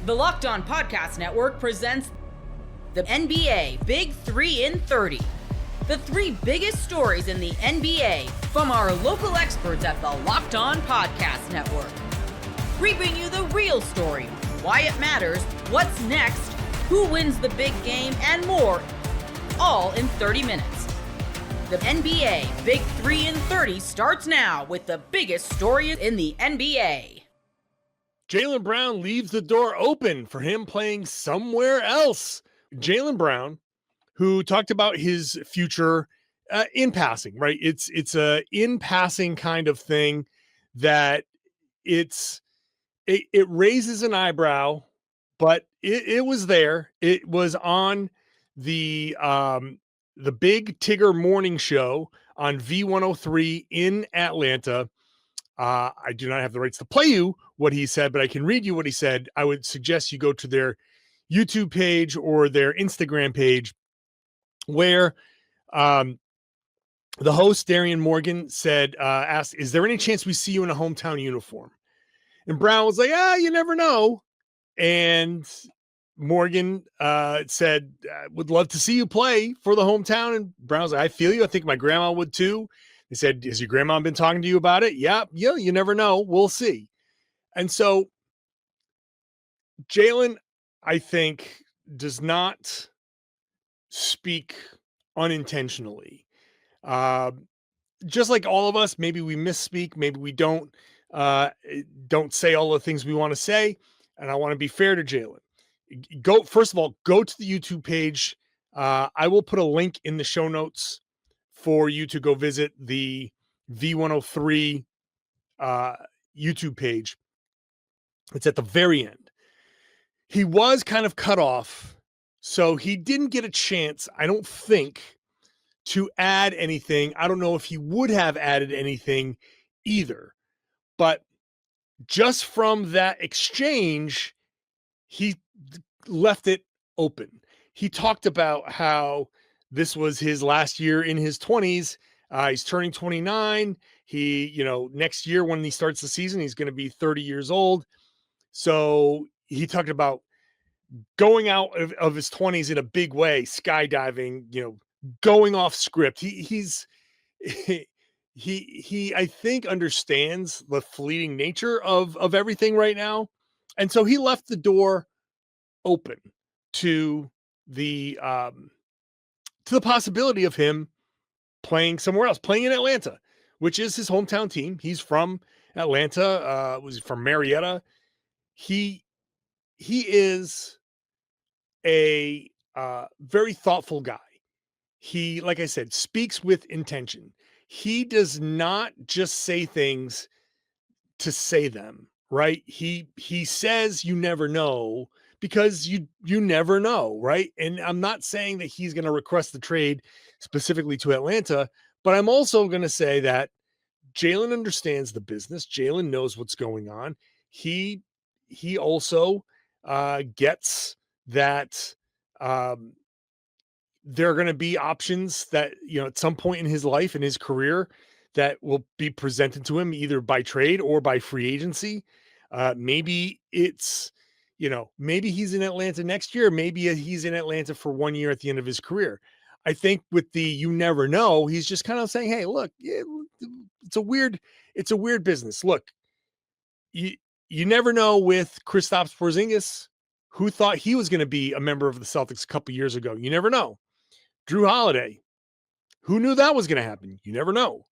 The Locked On Podcast Network presents the NBA Big 3 in 30. The 3 biggest stories in the NBA from our local experts at the Locked On Podcast Network. We bring you the real story, why it matters, what's next, who wins the big game, and more, all in 30 minutes. The NBA Big 3 in 30 starts now with the biggest stories in the NBA. Jaylen Brown leaves the door open for him playing somewhere else. Jaylen Brown, who talked about his future in passing, right? It's a in passing kind of thing that it raises an eyebrow, but it was there. It was on the Big Tigger Morning Show on V103 in Atlanta. I do not have the rights to play you what he said, but I can read you what he said. I would suggest you go to their YouTube page or their Instagram page, where the host, Darian Morgan, asked, is there any chance we see you in a hometown uniform? And Brown was like, you never know. And Morgan said, would love to see you play for the hometown. And Brown was like, I feel you. I think my grandma would too. He said, has your grandma been talking to you about it? Yeah, you never know. We'll see. And so Jaylen, I think, does not speak unintentionally. Just like all of us, maybe we misspeak, maybe we don't say all the things we want to say. And I want to be fair to Jaylen. First of all, go to the YouTube page. I will put a link in the show notes for you to go visit the V103 YouTube page. It's at the very end. He was kind of cut off, so he didn't get a chance, I don't think, to add anything. I don't know if he would have added anything either. But just from that exchange, he left it open. He talked about how this was his last year in his 20s. He's turning 29. Next year when he starts the season, he's going to be 30 years old. So he talked about going out of his 20s in a big way, skydiving, going off script. He I think understands the fleeting nature of everything right now. And so he left the door open to the possibility of him playing somewhere else, playing in Atlanta, which is his hometown team. He's from Atlanta, was from Marietta. He is a very thoughtful guy. He, like I said, speaks with intention. He does not just say things to say them, right? He says you never know, because you never know, right? And I'm not saying that he's going to request the trade specifically to Atlanta, but I'm also going to say that Jaylen understands the business. Jaylen knows what's going on. He also gets that there are going to be options that, at some point in his life, in his career, that will be presented to him either by trade or by free agency. Maybe it's, maybe he's in Atlanta next year. Maybe he's in Atlanta for 1 year at the end of his career. I think with the you never know, he's just kind of saying, hey, look, it's a weird business. Look, you never know with Kristaps Porzingis, who thought he was going to be a member of the Celtics a couple years ago. You never know. Drew Holiday, who knew that was going to happen? You never know.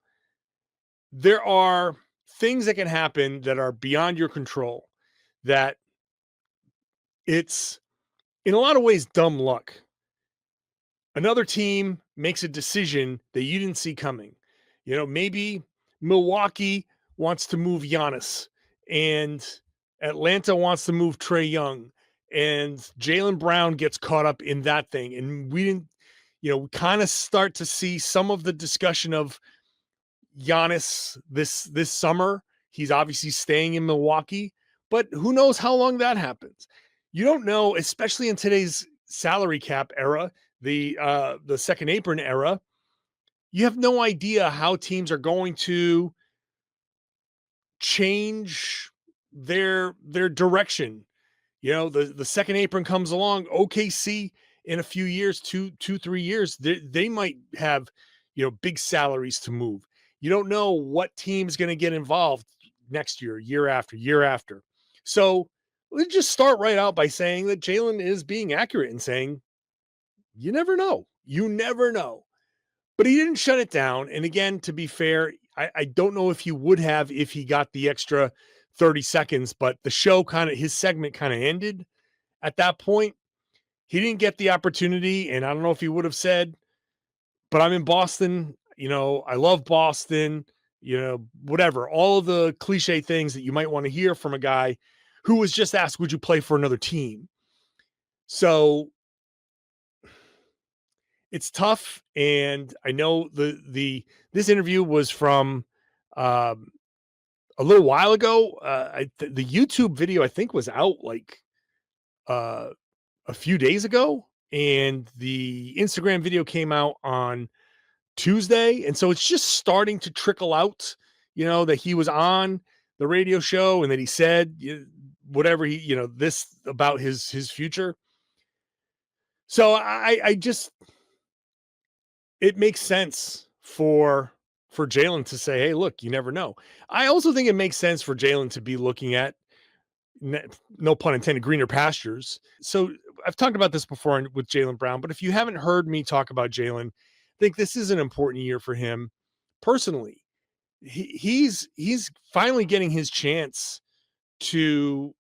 There are things that can happen that are beyond your control, that it's in a lot of ways dumb luck. Another team makes a decision that you didn't see coming. Maybe Milwaukee wants to move Giannis and Atlanta wants to move Trae Young, and Jaylen Brown gets caught up in that thing. And we didn't, we kind of start to see some of the discussion of Giannis this summer. He's obviously staying in Milwaukee, but who knows how long that happens? You don't know, especially in today's salary cap era, the second apron era. You have no idea how teams are going to change their direction The second apron comes along, OKC in a few years, 3 years, they might have, big salaries to move. You don't know what team's going to get involved next year, year after year after. So let's just start right out by saying that Jaylen is being accurate in saying, you never know. You never know. But he didn't shut it down. And again, to be fair, I don't know if he would have if he got the extra 30 seconds, but the show his segment kind of ended at that point. He didn't get the opportunity, and I don't know if he would have said, but I'm in Boston, I love Boston, whatever, all of the cliche things that you might want to hear from a guy who was just asked, would you play for another team? So it's tough. And I know this interview was from a little while ago. The YouTube video, I think, was out like a few days ago, and the Instagram video came out on Tuesday. And so it's just starting to trickle out, that he was on the radio show and that he said whatever this about his future. So I just, it makes sense for Jaylen to say, hey, look, you never know. I also think it makes sense for Jaylen to be looking at, no pun intended, greener pastures. So I've talked about this before with Jaylen Brown, but if you haven't heard me talk about Jaylen, I think this is an important year for him personally. He's finally getting his chance to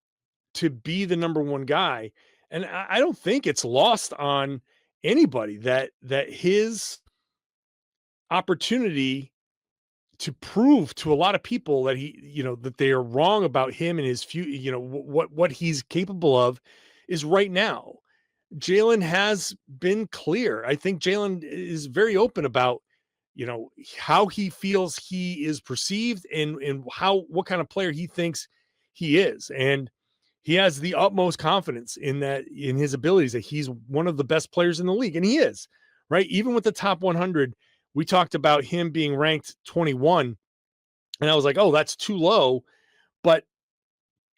be the number one guy. And I don't think it's lost on anybody that his opportunity to prove to a lot of people that that they are wrong about him and his future, what he's capable of is right now. Jaylen has been clear. I think Jaylen is very open about, how he feels he is perceived and what kind of player he thinks he is. And he has the utmost confidence in his abilities, that he's one of the best players in the league. And he is, right? Even with the top 100, we talked about him being ranked 21. And I was like, oh, that's too low. But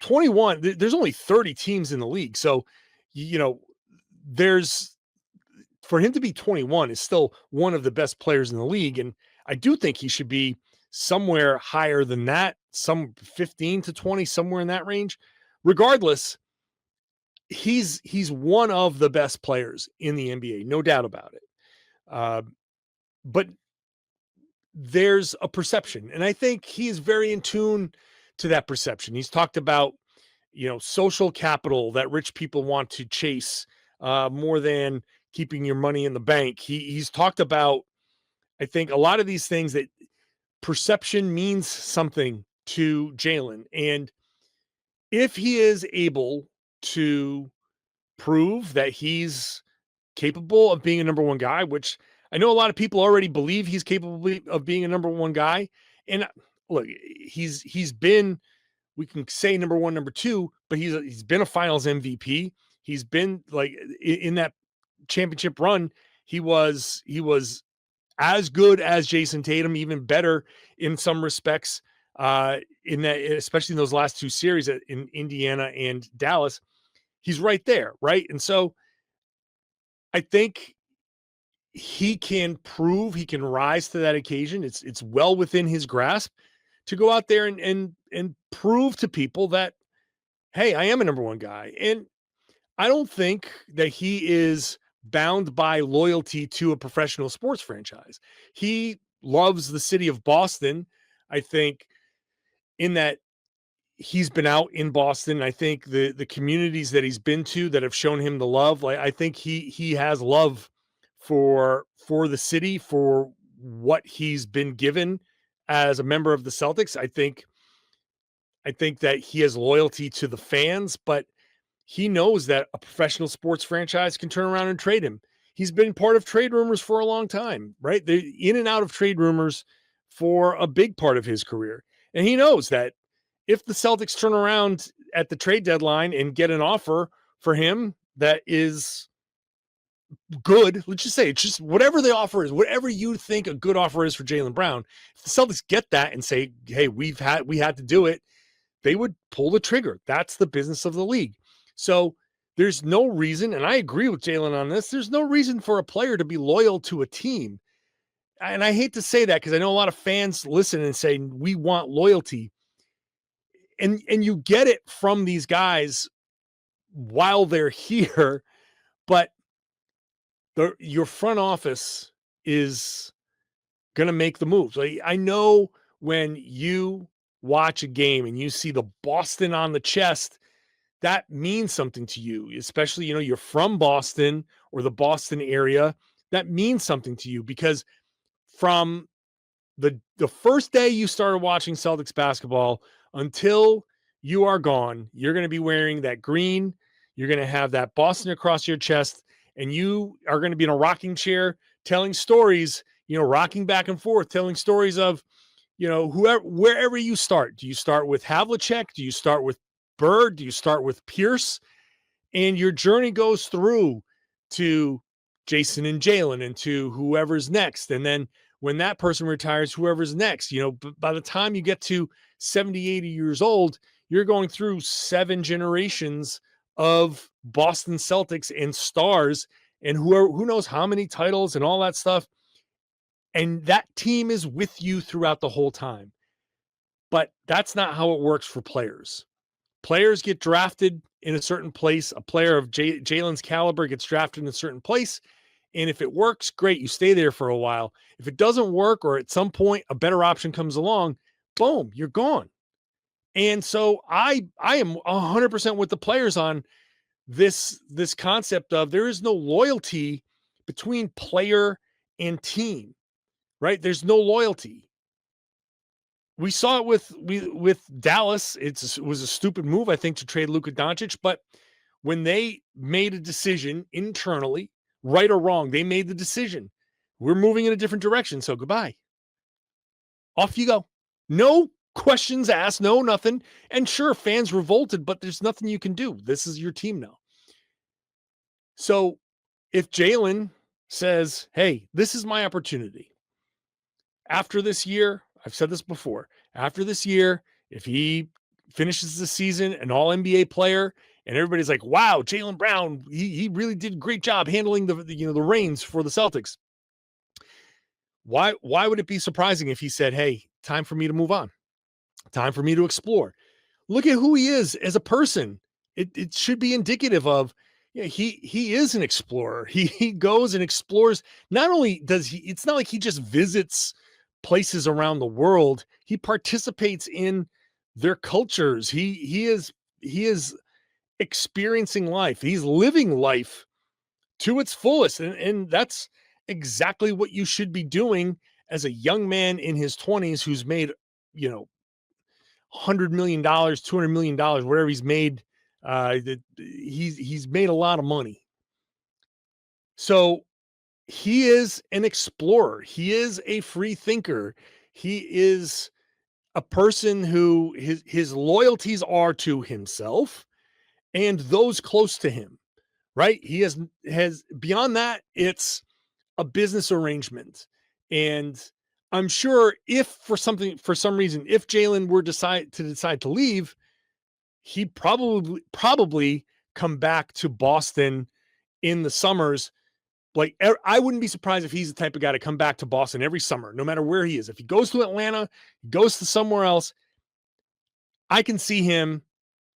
21, there's only 30 teams in the league. So, for him to be 21 is still one of the best players in the league. And I do think he should be somewhere higher than that, some 15 to 20, somewhere in that range. Regardless, he's one of the best players in the NBA, no doubt about it. But there's a perception, and I think he is very in tune to that perception. He's talked about, social capital that rich people want to chase more than keeping your money in the bank. He's talked about, I think, a lot of these things, that perception means something to Jaylen. And if he is able to prove that he's capable of being a number one guy, which I know a lot of people already believe he's capable of being a number one guy. And look, he's been, we can say number one, number two, but he's been a finals MVP. He's been like in that championship run. He was as good as Jason Tatum, even better in some respects, in that, especially in those last two series in Indiana and Dallas. He's right there. Right. And so I think he can prove he can rise to that occasion. It's well within his grasp to go out there and prove to people that, hey, I am a number one guy. And I don't think that he is bound by loyalty to a professional sports franchise. He loves the city of Boston. I think in that he's been out in Boston. I think the communities that he's been to that have shown him the love, like, I think he has love for the city, for what he's been given as a member of the Celtics. I think that he has loyalty to the fans, but he knows that a professional sports franchise can turn around and trade him. He's been part of trade rumors for a long time, right? They're in and out of trade rumors for a big part of his career. And he knows that if the Celtics turn around at the trade deadline and get an offer for him that is good, let's just say it's just whatever the offer is, whatever you think a good offer is for Jaylen Brown, if the Celtics get that and say, hey, we had to do it, they would pull the trigger. That's the business of the league. So there's no reason, and I agree with Jaylen on this, there's no reason for a player to be loyal to a team. And I hate to say that because I know a lot of fans listen and say, we want loyalty. And you get it from these guys while they're here, but your front office is going to make the moves. Like, I know when you watch a game and you see the Boston on the chest, that means something to you, especially, you're from Boston or the Boston area. That means something to you because from the first day you started watching Celtics basketball until you are gone, you're going to be wearing that green. You're going to have that Boston across your chest, and you are going to be in a rocking chair telling stories, rocking back and forth, telling stories of, wherever you start. Do you start with Havlicek? Do you start with Bird? Do you start with Pierce? And your journey goes through to Jason and Jaylen and to whoever's next. And then when that person retires, whoever's next, by the time you get to 70, 80 years old, you're going through 7 generations of Boston Celtics and stars and who knows how many titles and all that stuff. And that team is with you throughout the whole time. But that's not how it works for players. Players get drafted in a certain place. A player of Jaylen's caliber gets drafted in a certain place. And if it works, great, you stay there for a while. If it doesn't work, or at some point a better option comes along, boom, you're gone. And so I am 100% with the players on this concept of there is no loyalty between player and team, right? There's no loyalty. We saw it with Dallas. It was a stupid move, I think, to trade Luka Doncic. But when they made a decision internally, right or wrong, they made the decision. We're moving in a different direction, so goodbye. Off you go. No questions asked, no nothing. And sure, fans revolted, but there's nothing you can do. This is your team now. So if Jaylen says, hey, this is my opportunity. After this year, I've said this before, after this year, if he finishes the season an all-NBA player and everybody's like, wow, Jaylen Brown, he really did a great job handling the reins for the Celtics. Why would it be surprising if he said, hey, time for me to move on, time for me to explore? Look at who he is as a person. It should be indicative of, he is an explorer. He goes and explores. Not only does he, it's not like he just visits places around the world. He participates in their cultures. He is experiencing life. He's living life to its fullest. And that's exactly what you should be doing as a young man in his 20s who's made, $100 million, $200 million, whatever he's made. He's made a lot of money. So he is an explorer. He is a free thinker. He is a person who his loyalties are to himself and those close to him, right? He has beyond that, it's a business arrangement. And I'm sure if for some reason, if Jaylen were decide to leave, he'd probably come back to Boston in the summers. Like, I wouldn't be surprised if he's the type of guy to come back to Boston every summer, no matter where he is. If he goes to Atlanta, he goes to somewhere else, I can see him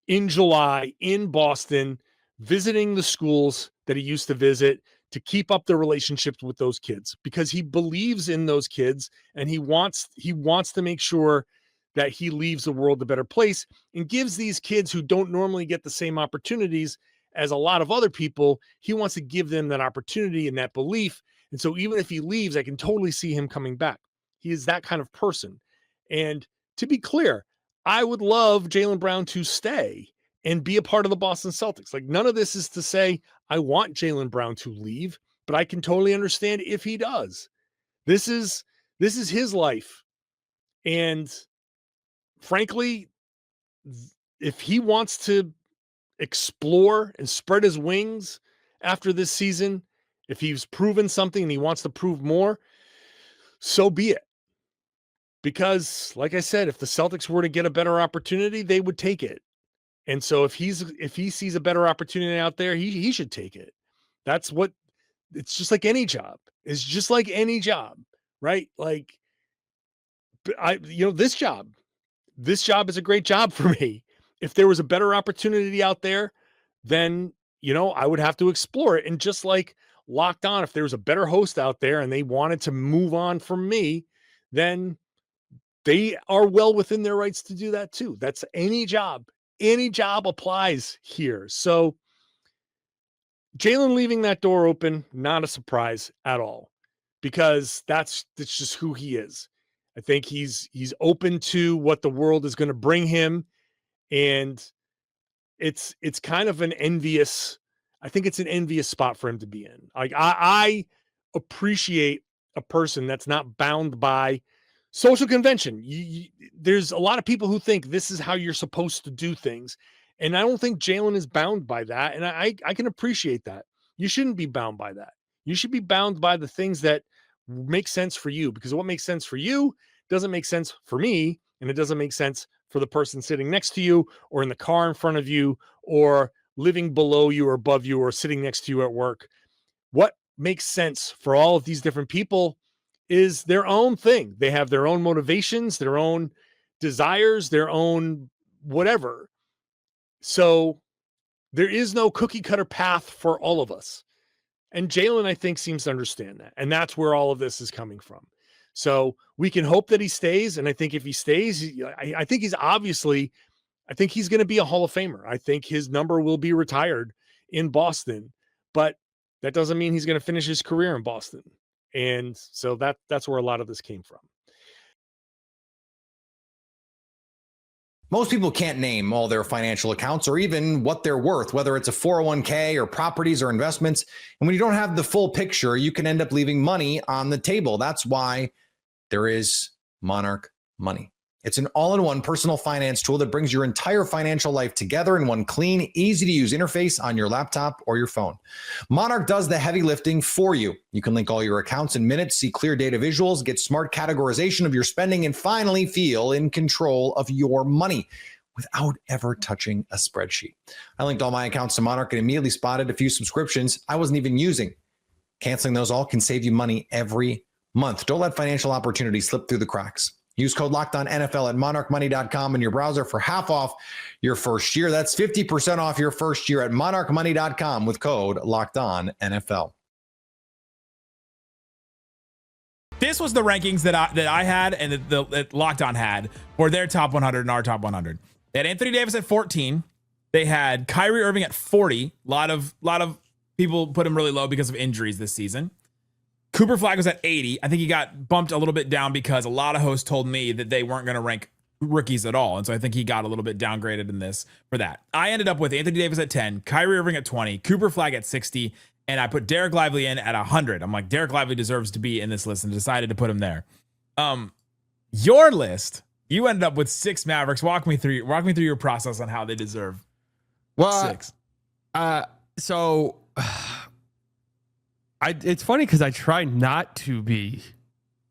in July in Boston, visiting the schools that he used to visit to keep up the relationships with those kids, because he believes in those kids and he wants to make sure that he leaves the world a better place and gives these kids who don't normally get the same opportunities as a lot of other people, he wants to give them that opportunity and that belief. And so even if he leaves, I can totally see him coming back. He is that kind of person. And to be clear, I would love Jaylen Brown to stay and be a part of the Boston Celtics. Like, none of this is to say I want Jaylen Brown to leave, but I can totally understand if he does. This is his life. And frankly, if he wants to explore and spread his wings after this season, if he's proven something and he wants to prove more, so be it. Because, like I said, if the Celtics were to get a better opportunity, they would take it. And so if he sees a better opportunity out there, he should take it. That's what it's just like any job. It's just like any job, right? Like this job is a great job for me. If there was a better opportunity out there, then, I would have to explore it. And just like Locked On, if there was a better host out there and they wanted to move on from me, then they are well within their rights to do that too. That's any job. Any job applies here. So Jaylen leaving that door open, not a surprise at all, because that's just who he is. I think he's open to what the world is going to bring him, and it's kind of an envious. I think it's an envious spot for him to be in. Like I appreciate a person that's not bound by social convention. There's a lot of people who think this is how you're supposed to do things, and I don't think Jaylen is bound by that. And I can appreciate that. You shouldn't be bound by that. You should be bound by the things that make sense for you, because what makes sense for you doesn't make sense for me, and it doesn't make sense for the person sitting next to you or in the car in front of you or living below you or above you or sitting next to you at work. What makes sense for all of these different people is their own thing. They have their own motivations, their own desires, their own whatever. So there is no cookie cutter path for all of us. And Jaylen, I think, seems to understand that. And that's where all of this is coming from. So we can hope that he stays. And I think if he stays, I think I think he's going to be a Hall of Famer. I think his number will be retired in Boston, but that doesn't mean he's going to finish his career in Boston. And so that's where a lot of this came from. Most people can't name all their financial accounts or even what they're worth, whether it's a 401k or properties or investments. And when you don't have the full picture, you can end up leaving money on the table. That's why there is Monarch Money. It's an all-in-one personal finance tool that brings your entire financial life together in one clean, easy-to-use interface on your laptop or your phone. Monarch does the heavy lifting for you. You can link all your accounts in minutes, see clear data visuals, get smart categorization of your spending, and finally feel in control of your money without ever touching a spreadsheet. I linked all my accounts to Monarch and immediately spotted a few subscriptions I wasn't even using. Canceling those all can save you money every month. Don't let financial opportunities slip through the cracks. Use code LOCKEDONNFL at monarchmoney.com in your browser for half off your first year. That's 50% off your first year at monarchmoney.com with code LOCKEDONNFL. This was the rankings that I had and that Locked On had for their top 100 and our top 100. They had Anthony Davis at 14. They had Kyrie Irving at 40. A lot of people put him really low because of injuries this season. Cooper Flag was at 80. I think he got bumped a little bit down because a lot of hosts told me that they weren't going to rank rookies at all. And so I think he got a little bit downgraded in this for that. I ended up with Anthony Davis at 10, Kyrie Irving at 20, Cooper Flag at 60, and I put Derek Lively in at 100. I'm like, Derek Lively deserves to be in this list and decided to put him there. Your list, you ended up with 6 Mavericks. Walk me through your process on how they deserve 6. So it's funny because I try not to be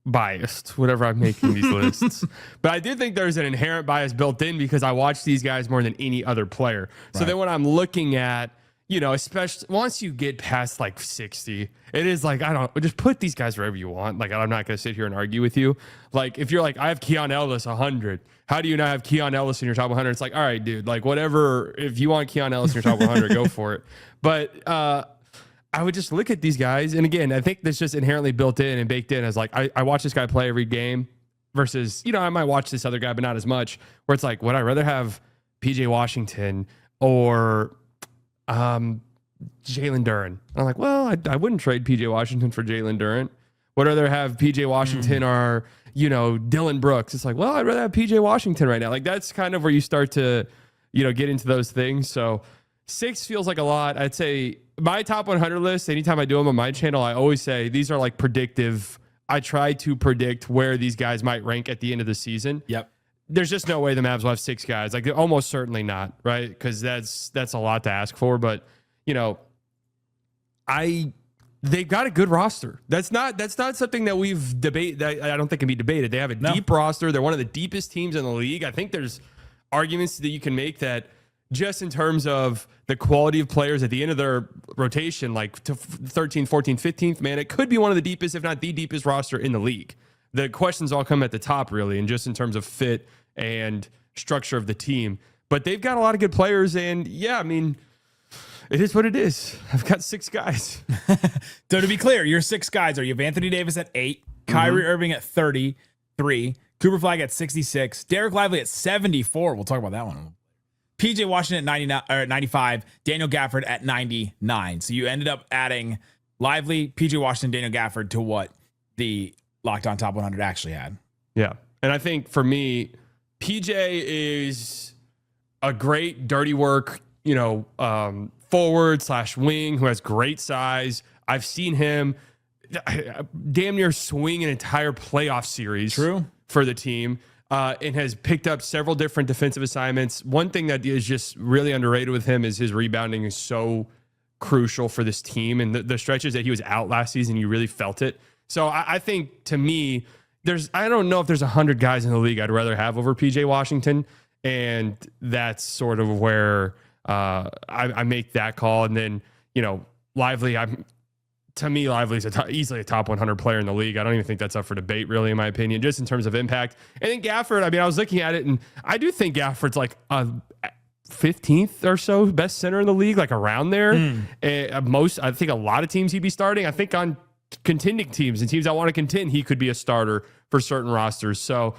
biased whenever I'm making these lists, but I do think there's an inherent bias built in because I watch these guys more than any other player. Right. So then when I'm looking at, especially once you get past like 60, it is like, just put these guys wherever you want. Like, I'm not going to sit here and argue with you. Like, if you're like, I have Keon Ellis 100. How do you not have Keon Ellis in your top 100? It's like, all right, dude, like whatever, if you want Keon Ellis in your top 100, go for it. But, I would just look at these guys. And again, I think that's just inherently built in and baked in as like, I watch this guy play every game versus, I might watch this other guy, but not as much, where it's like, would I rather have PJ Washington or Jalen Duren? I'm like, well, I wouldn't trade PJ Washington for Jalen Duren. Would I rather have PJ Washington or, Dylan Brooks? It's like, well, I'd rather have PJ Washington right now. Like that's kind of where you start to, get into those things. So 6 feels like a lot. I'd say my top 100 list, anytime I do them on my channel, I always say these are like predictive. I try to predict where these guys might rank at the end of the season. Yep. There's just no way the Mavs will have 6 guys. Like almost certainly not, right? Because that's a lot to ask for. But they've got a good roster. That's not something that we've debated. That I don't think can be debated. They have a deep roster. They're one of the deepest teams in the league. I think there's arguments that you can make that just in terms of the quality of players at the end of their rotation, like to 13th, 14th, 15th, man, it could be one of the deepest, if not the deepest roster in the league. The questions all come at the top, really, and just in terms of fit and structure of the team. But they've got a lot of good players, and yeah, I mean, it is what it is. I've got 6 guys. So to be clear, your 6 guys are you have Anthony Davis at 8, Kyrie Irving at 33, Cooper Flag at 66, Derek Lively at 74. We'll talk about that one. PJ Washington at 99 or 95, Daniel Gafford at 99. So you ended up adding Lively, PJ Washington, Daniel Gafford to what the Locked On Top 100 actually had. Yeah. And I think for me, PJ is a great dirty work, forward/wing who has great size. I've seen him damn near swing an entire playoff series for the team and has picked up several different defensive assignments. One thing that is just really underrated with him is his rebounding is so crucial for this team. And the stretches that he was out last season, you really felt it. So I think, to me, I don't know if there's 100 guys in the league I'd rather have over PJ Washington. And that's sort of where I make that call. And then, Lively, to me, Lively's easily a top 100 player in the league. I don't even think that's up for debate, really, in my opinion, just in terms of impact. And then Gafford, I was looking at it, and I do think Gafford's like a 15th or so best center in the league, like around there. I think a lot of teams he'd be starting. I think on contending teams and teams that want to contend, he could be a starter for certain rosters. So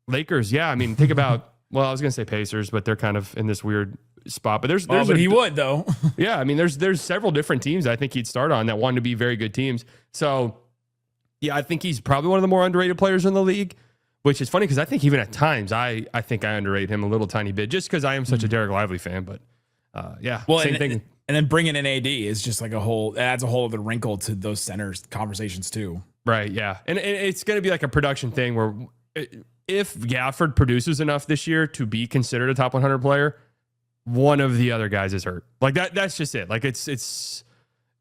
Lakers, yeah. I mean, think about, well, I was going to say Pacers, but they're kind of in this weird spot. But but he would, though. Yeah, I mean, there's several different teams I think he'd start on that want to be very good teams. So, yeah, I think he's probably one of the more underrated players in the league, which is funny because I think even at times I think I underrate him a little tiny bit just because I am such a Derek Lively fan. But, yeah, well, same thing. And then bringing in AD is just like it adds a whole other wrinkle to those centers conversations too. Right, yeah. And it's going to be like a production thing where if Gafford produces enough this year to be considered a top 100 player, one of the other guys is hurt. Like that's just it. Like it's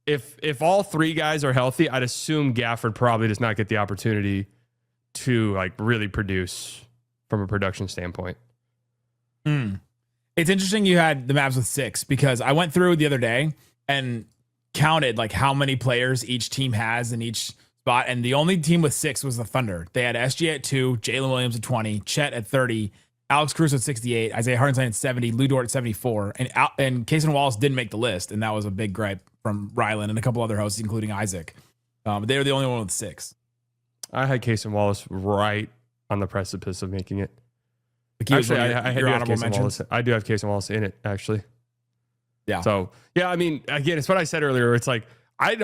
if all 3 guys are healthy, I'd assume Gafford probably does not get the opportunity to like really produce from a production standpoint. It's interesting you had the Mavs with 6 because I went through the other day and counted like how many players each team has in each spot. And the only team with 6 was the Thunder. They had SGA at 2, Jalen Williams at 20, Chet at 30, Alex Caruso at 68, Isaiah Hartenstein at 70, Lou Dort at 74. And Casey Wallace didn't make the list. And that was a big gripe from Ryland and a couple other hosts, including Isaac. But they were the only one with 6. I had Casey Wallace right on the precipice of making it. Actually, I do have Casey Wallace in it, actually. Yeah. So, yeah, I mean, again, it's what I said earlier. It's like, I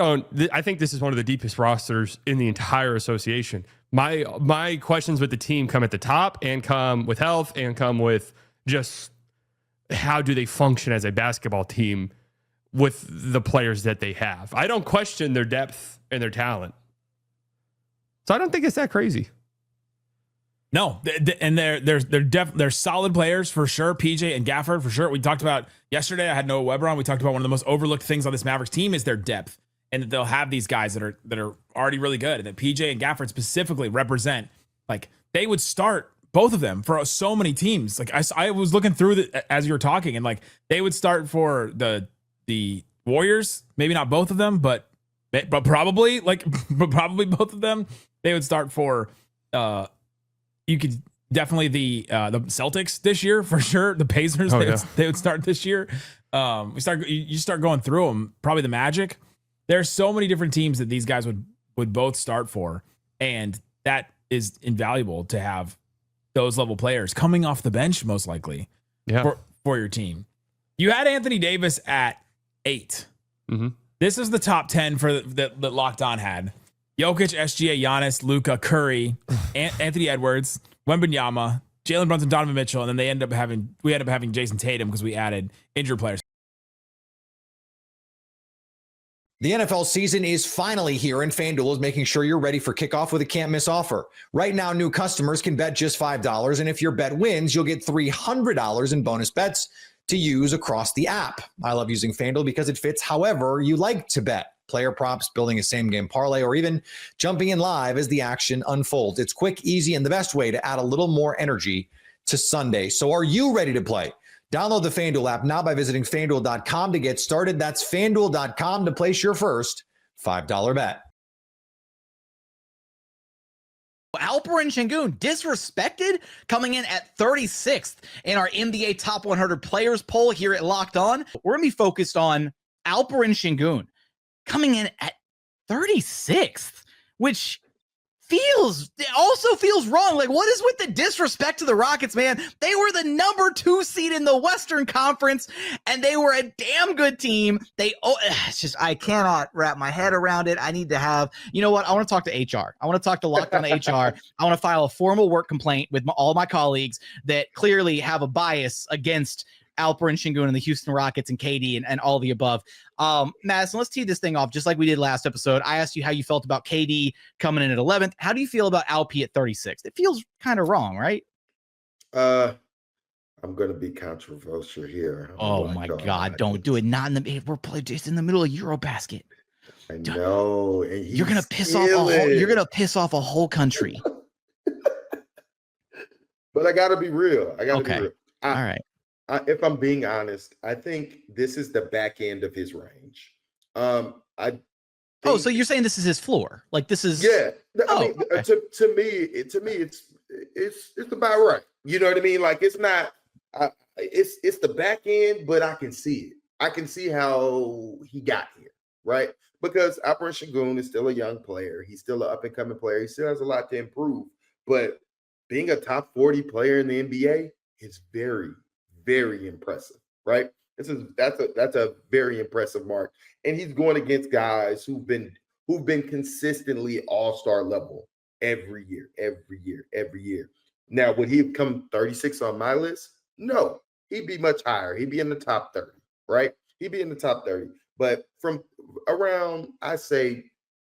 think this is one of the deepest rosters in the entire association. My questions with the team come at the top and come with health and come with just how do they function as a basketball team with the players that they have. I don't question their depth and their talent. So I don't think it's that crazy. No, and they're solid players for sure. PJ and Gafford for sure. We talked about yesterday. I had Noah Weber on. We talked about one of the most overlooked things on this Mavericks team is their depth, and that they'll have these guys that are already really good, and that PJ and Gafford specifically represent. Like they would start both of them for so many teams. Like I was looking through as you were talking, and like they would start for the Warriors. Maybe not both of them, but probably both of them. They would start for. You could definitely the Celtics this year for sure. The Pacers they would start this year. You start going through them. Probably the Magic. There are so many different teams that these guys would both start for, and that is invaluable to have those level players coming off the bench most likely for your team. You had Anthony Davis at 8. Mm-hmm. This is the top 10 for that Locked On had. Jokic, SGA, Giannis, Luka, Curry, Anthony Edwards, Wembanyama, Jalen Brunson, Donovan Mitchell, and then we ended up having Jason Tatum because we added injured players. The NFL season is finally here, and FanDuel is making sure you're ready for kickoff with a can't-miss offer. Right now, new customers can bet just $5, and if your bet wins, you'll get $300 in bonus bets to use across the app. I love using FanDuel because it fits however you like to bet. Player props, building a same-game parlay, or even jumping in live as the action unfolds. It's quick, easy, and the best way to add a little more energy to Sunday. So are you ready to play? Download the FanDuel app now by visiting FanDuel.com to get started. That's FanDuel.com to place your first $5 bet. Alperen Şengün disrespected, coming in at 36th in our NBA Top 100 Players poll here at Locked On. We're going to be focused on Alperen Şengün coming in at 36th, which also feels wrong. Like, what is with the disrespect to the Rockets, man? They were the number 2 seed in the Western Conference, and they were a damn good team. It's just, I cannot wrap my head around it. I need to have, you know what? I want to talk to HR. I want to talk to Locked On HR. I want to file a formal work complaint with all my colleagues that clearly have a bias against Alperen Şengün and the Houston Rockets and KD and all the above. Madison, let's tee this thing off just like we did last episode. I asked you how you felt about KD coming in at 11th. How do you feel about Alp at 36th? It feels kind of wrong, right? I'm going to be controversial here. Oh my God, don't do it. Not in the, we're playing just in the middle of Eurobasket. I know. And you're going to piss off a whole country. But I got to be real. Be real. All right. If I'm being honest, I think this is the back end of his range. So you're saying this is his floor? Like this is? Yeah. Okay. To me, it's about right. You know what I mean? Like it's not. It's the back end, but I can see it. I can see how he got here, right? Because Alperen Şengün is still a young player. He's still an up and coming player. He still has a lot to improve. But being a top 40 player in the NBA is very, very impressive, right? That's a very impressive mark, and he's going against guys who've been consistently all-star level every year. Now, would he have come 36 on my list? No, he'd be much higher. He'd be in the top 30, right? He'd be in the top 30. But from around, I say,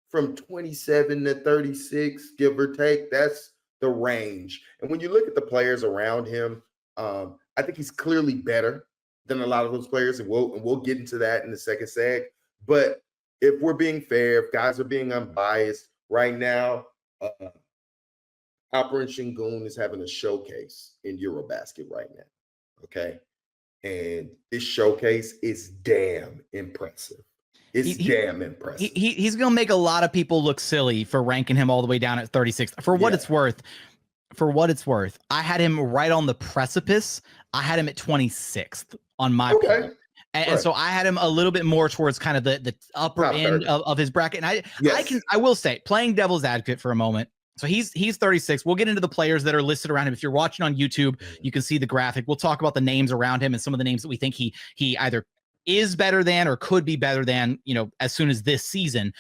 from 27 to 36, give or take, that's the range. And when you look at the players around him, I think he's clearly better than a lot of those players, and we'll get into that in the second seg. But if we're being fair, if guys are being unbiased right now, Alperen Şengün is having a showcase in Eurobasket right now, okay? And this showcase is damn impressive. It's damn impressive. He's going to make a lot of people look silly for ranking him all the way down at 36th. For what it's worth, I had him right on the precipice. I had him at 26th on my poll. And so I had him a little bit more towards kind of the upper end of his bracket. And I will say, playing devil's advocate for a moment. So he's 36. We'll get into the players that are listed around him. If you're watching on YouTube, you can see the graphic. We'll talk about the names around him and some of the names that we think he either is better than or could be better than, as soon as this season.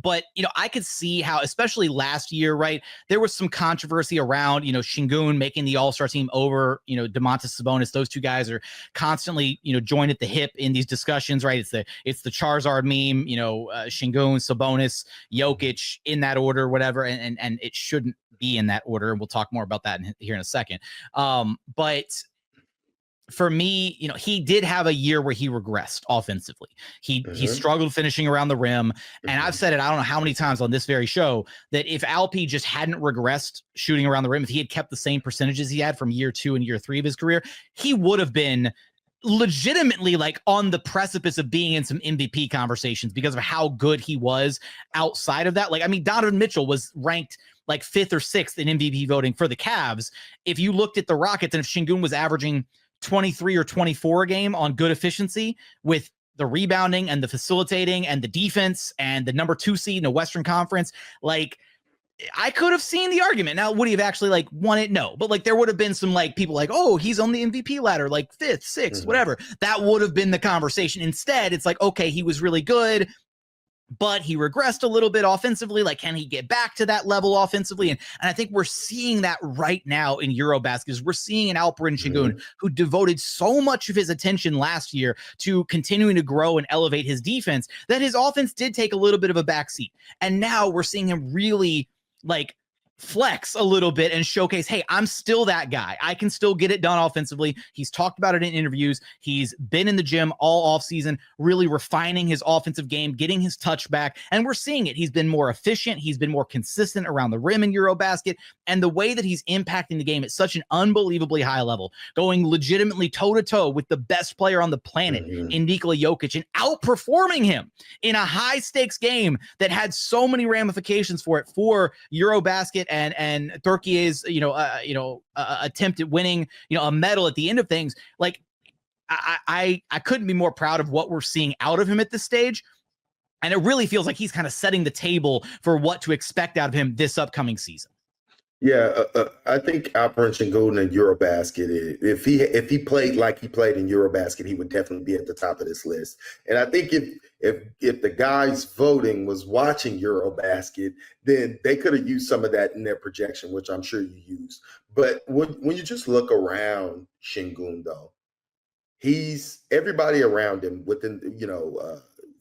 But, I could see how, especially last year, right, there was some controversy around, Şengün making the all-star team over, Domantas Sabonis. Those two guys are constantly, joined at the hip in these discussions, right? It's the Charizard meme, Şengün, Sabonis, Jokic in that order, whatever. And it shouldn't be in that order. And we'll talk more about that here in a second. But for me, he did have a year where he regressed offensively. He struggled finishing around the rim. And I've said it, I don't know how many times on this very show, that if Alp just hadn't regressed shooting around the rim, if he had kept the same percentages he had from year 2 and year 3 of his career, he would have been legitimately like on the precipice of being in some MVP conversations because of how good he was outside of that. Like, I mean, Donovan Mitchell was ranked like 5th or 6th in MVP voting for the Cavs. If you looked at the Rockets and if Şengün was averaging 23 or 24 a game on good efficiency with the rebounding and the facilitating and the defense and the number 2 seed in the Western Conference, like I could have seen the argument. Now, would he have actually like won it? No, but like there would have been some like people like, oh, he's on the MVP ladder, like 5th, 6th, whatever. That would have been the conversation. Instead, it's like, okay, he was really good, but he regressed a little bit offensively. Like, can he get back to that level offensively? And I think we're seeing that right now in Eurobasket. We're seeing an Alperen Şengün who devoted so much of his attention last year to continuing to grow and elevate his defense that his offense did take a little bit of a backseat. And now we're seeing him really like flex a little bit and showcase, hey, I'm still that guy. I can still get it done offensively. He's talked about it in interviews. He's been in the gym all offseason, really refining his offensive game, getting his touch back. And we're seeing it. He's been more efficient. He's been more consistent around the rim in Eurobasket. And the way that he's impacting the game at such an unbelievably high level, going legitimately toe-to-toe with the best player on the planet in Nikola Jokic and outperforming him in a high-stakes game that had so many ramifications for it for Eurobasket and Turkey's attempt at winning a medal at the end of things. Like I couldn't be more proud of what we're seeing out of him at this stage, and it really feels like he's kind of setting the table for what to expect out of him this upcoming season. Yeah, I think Alperen Sengun in Eurobasket, if he played like he played in Eurobasket, he would definitely be at the top of this list. And I think if the guys voting was watching Eurobasket, then they could have used some of that in their projection, which I'm sure you used. But when you just look around Sengun, though, he's everybody around him within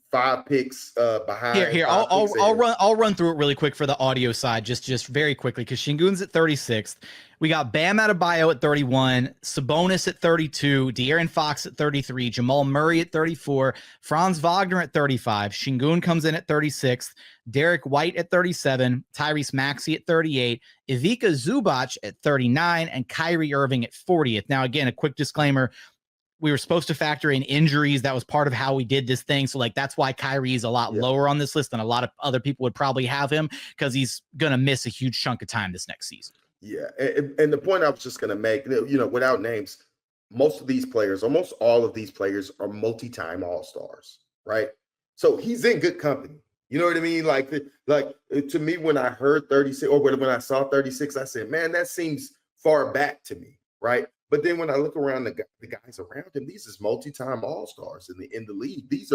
5 picks behind. Here, I'll run through it really quick for the audio side, just very quickly, because Sengun's at 36th. We got Bam Adebayo at 31, Sabonis at 32, De'Aaron Fox at 33, Jamal Murray at 34, Franz Wagner at 35, Sengun comes in at 36th, Derek White at 37, Tyrese Maxey at 38, Ivica Zubac at 39, and Kyrie Irving at 40th. Now, again, a quick disclaimer. We were supposed to factor in injuries. That was part of how we did this thing. So, that's why Kyrie is a lot lower on this list than a lot of other people would probably have him, because he's going to miss a huge chunk of time this next season. Yeah. And the point I was just going to make, without names, most of these players, almost all of these players are multi-time all-stars, right? So he's in good company. You know what I mean? Like to me, when I heard 36 or when I saw 36, I said, man, that seems far back to me, right? But then when I look around the guys around him, these is multi-time all-stars in the league. These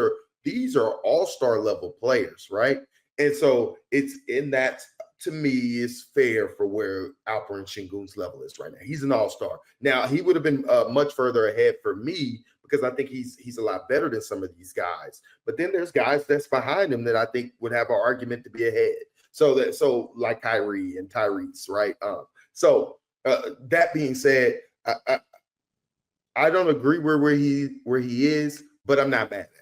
are all-star level players, right? And so it's in that, to me, is fair for where Alperen Sengun's level is right now. He's an all-star. Now, he would have been much further ahead for me because I think he's a lot better than some of these guys. But then there's guys that's behind him that I think would have an argument to be ahead. So like Kyrie and Tyrese, right? That being said, I don't agree where he is, but I'm not mad at it.